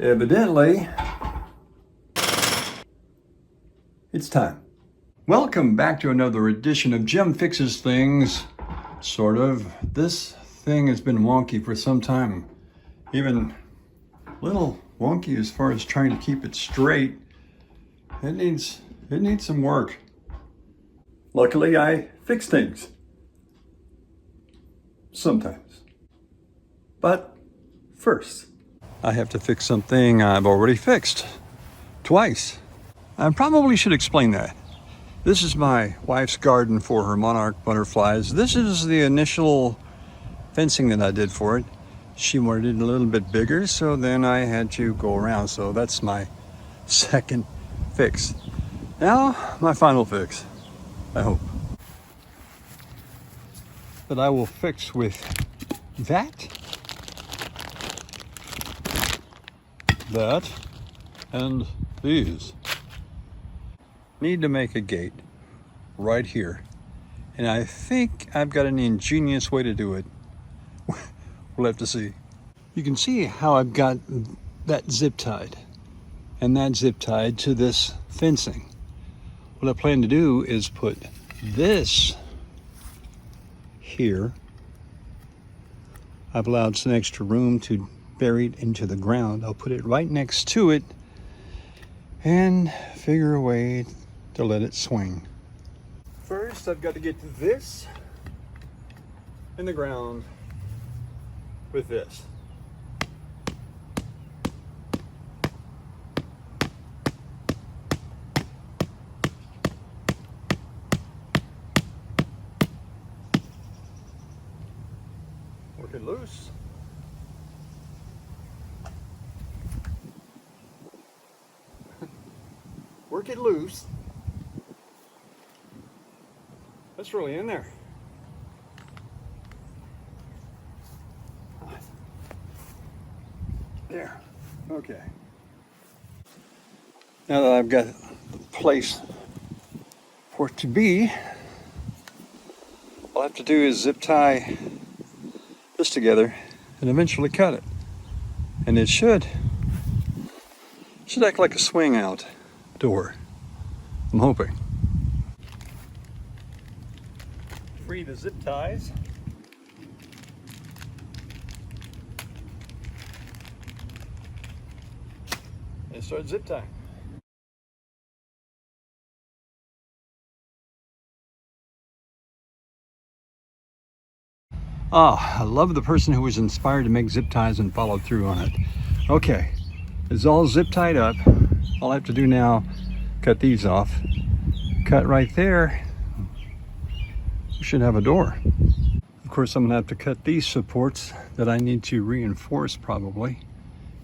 Evidently, it's time. Welcome back to another edition of Jim Fixes Things. Sort of. This thing has been wonky for some time. Even a little wonky as far as trying to keep it straight. It needs some work. Luckily, I fix things. Sometimes. But first, I have to fix something I've already fixed. Twice. I probably should explain that. This is my wife's garden for her monarch butterflies. This is the initial fencing that I did for it. She wanted it a little bit bigger, so then I had to go around. So that's my second fix. Now, my final fix, I hope. That I will fix with that, and these. Need to make a gate right here. And I think I've got an ingenious way to do it. We'll have to see. You can see how I've got that zip tied and that zip tied to this fencing. What I plan to do is put this here. I've allowed some extra room to bury it into the ground. I'll put it right next to it and figure a way to let it swing. First, I've got to get this in the ground with this. Work it loose. Work it loose. That's really in there. There. Okay. Now that I've got the place for it to be, all I have to do is zip tie this together and eventually cut it. And it should act like a swing out door. I'm hoping. Free the zip ties. And start zip tying. I love the person who was inspired to make zip ties and followed through on it. Okay, it's all zip tied up. All I have to do now, cut these off. Cut right there. We should have a door. Of course, I'm gonna have to cut these supports that I need to reinforce probably.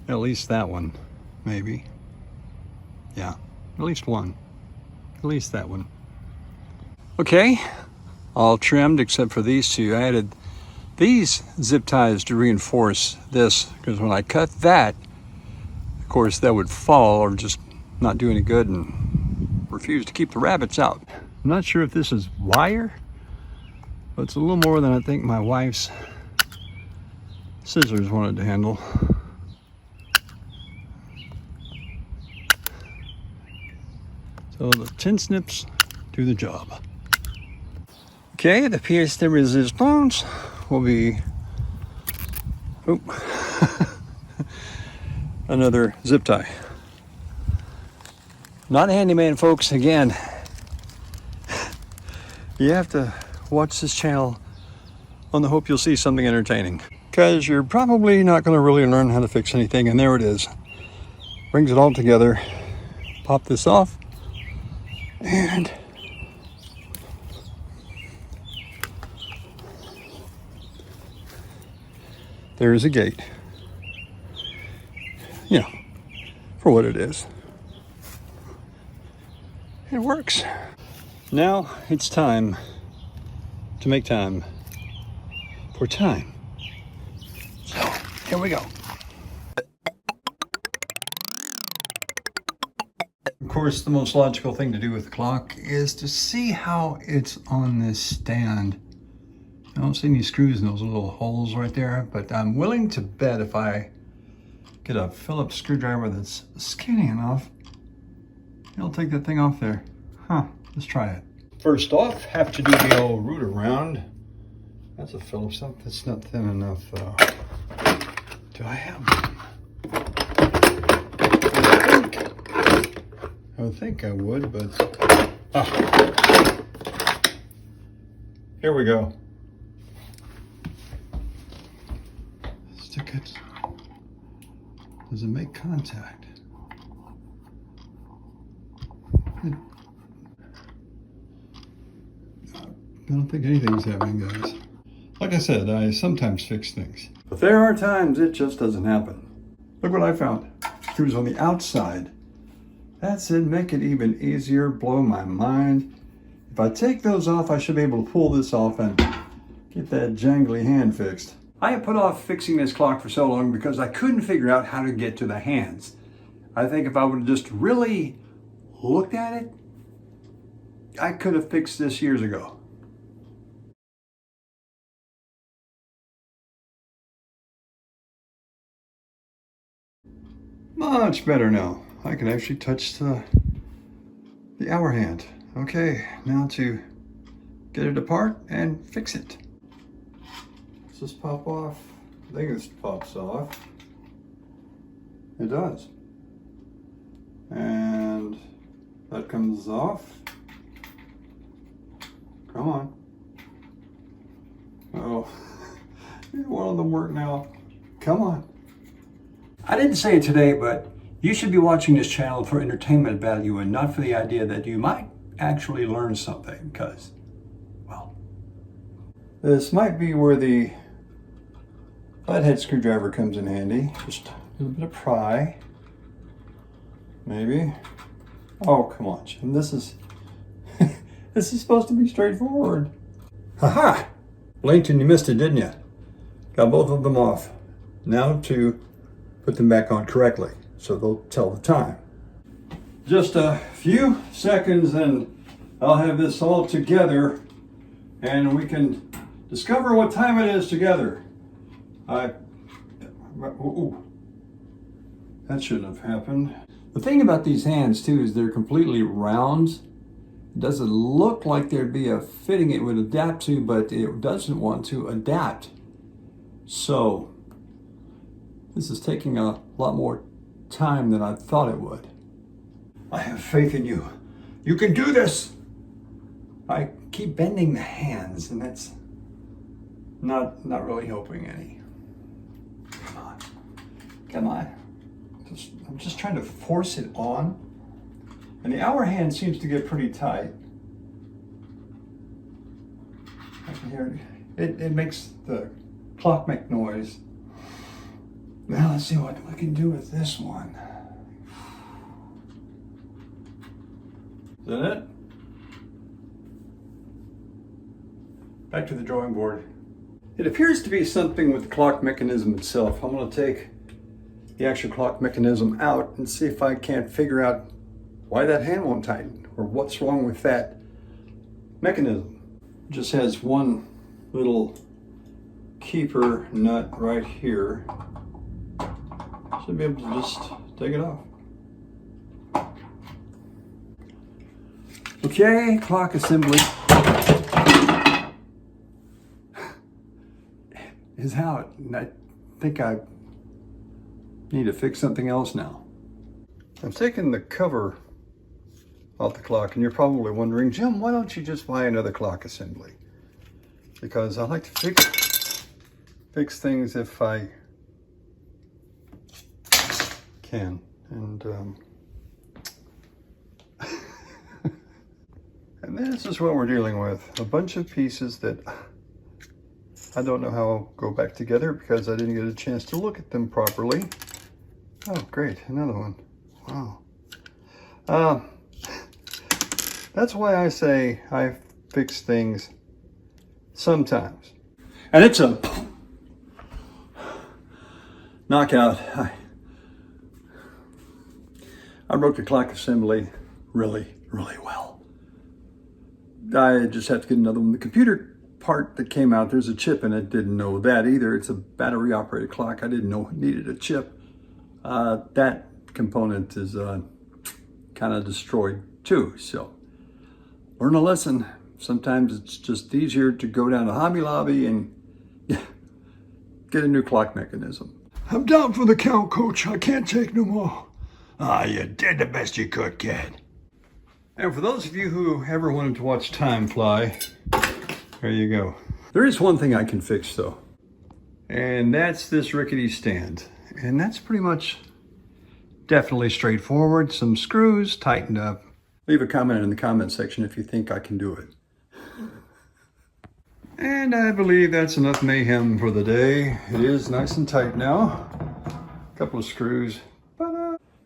At least that one, maybe. Yeah, at least one. At least that one. Okay, all trimmed except for these two. I added these zip ties to reinforce this because when I cut that, of course, that would fall or just not do any good and refuse to keep the rabbits out. I'm not sure if this is wire, but it's a little more than I think my wife's scissors wanted to handle. So the tin snips do the job. Okay, the pièce de résistance will be another zip tie. Not a handyman, folks. Again, you have to watch this channel on the hope you'll see something entertaining, because you're probably not going to really learn how to fix anything. And there it is. Brings it all together. Pop this off and there is a gate. You know, for what it is. It works. Now it's time to make time for time. So, here we go. Of course, the most logical thing to do with the clock is to see how it's on this stand. I don't see any screws in those little holes right there, but I'm willing to bet if I get a Phillips screwdriver that's skinny enough. It'll take that thing off there. Huh, let's try it. First off, have to do the old root around. That's a Phillips, that's not thin enough though. Do I have one? I would think I would, but here we go. Stick it. Does it make contact? I don't think anything's happening, guys. Like I said, I sometimes fix things. But there are times it just doesn't happen. Look what I found. Screws on the outside. That's it, make it even easier, blow my mind. If I take those off, I should be able to pull this off and get that jangly hand fixed. I have put off fixing this clock for so long because I couldn't figure out how to get to the hands. I think if I would have just really looked at it, I could have fixed this years ago. Much better now. I can actually touch the hour hand. Okay, now to get it apart and fix it. Does this pop off? I think this pops off. It does. And that comes off. Come on. Oh, neither one of them work now. Come on. I didn't say it today, but you should be watching this channel for entertainment value and not for the idea that you might actually learn something, because, well, this might be where the flathead screwdriver comes in handy. Just a little bit of pry, maybe. Oh, come on, Jim. This is this is supposed to be straightforward. Haha! Blinked and you missed it, didn't you? Got both of them off. Now to put them back on correctly, so they'll tell the time. Just a few seconds and I'll have this all together and we can discover what time it is together. Ooh, that shouldn't have happened. The thing about these hands too is they're completely round. It doesn't look like there'd be a fitting it would adapt to, but it doesn't want to adapt. So this is taking a lot more time than I thought it would. I have faith in you. You can do this. I keep bending the hands and that's not really helping any. Come on. Come on. I'm just trying to force it on. And the hour hand seems to get pretty tight. I can hear it. It makes the clock make noise. Now let's see what we can do with this one. Is that it? Back to the drawing board. It appears to be something with the clock mechanism itself. I'm going to take the actual clock mechanism out and see if I can't figure out why that hand won't tighten or what's wrong with that mechanism. It just has one little keeper nut right here. Should be able to just take it off. Okay, clock assembly is out. And I think I need to fix something else now. I'm taking the cover off the clock and you're probably wondering, Jim, why don't you just buy another clock assembly? Because I like to fix things if I can. And and this is what we're dealing with. A bunch of pieces that I don't know how I'll go back together because I didn't get a chance to look at them properly. Oh, great, another one. Wow. That's why I say I fix things sometimes. And it's a knockout. I broke the clock assembly really well. I just have to get another one. The computer part that came out, there's a chip in it. Didn't know that either. It's a battery operated clock. I didn't know it needed a chip. that component is kind of destroyed too. So learn a lesson. Sometimes it's just easier to go down to Hobby Lobby and get a new clock mechanism. I'm down for the count, Coach. I can't take no more. You did the best you could, kid. And for those of you who ever wanted to watch time fly, there you go. There is one thing I can fix though, and that's this rickety stand. And that's pretty much definitely straightforward. Some screws tightened up. Leave a comment in the comment section if you think I can do it. And I believe that's enough mayhem for the day. It is nice and tight now. A couple of screws.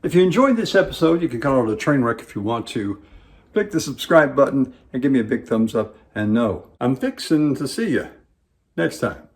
If you enjoyed this episode, you can call it a train wreck if you want to. Click the subscribe button and give me a big thumbs up. And no, I'm fixing to see you next time.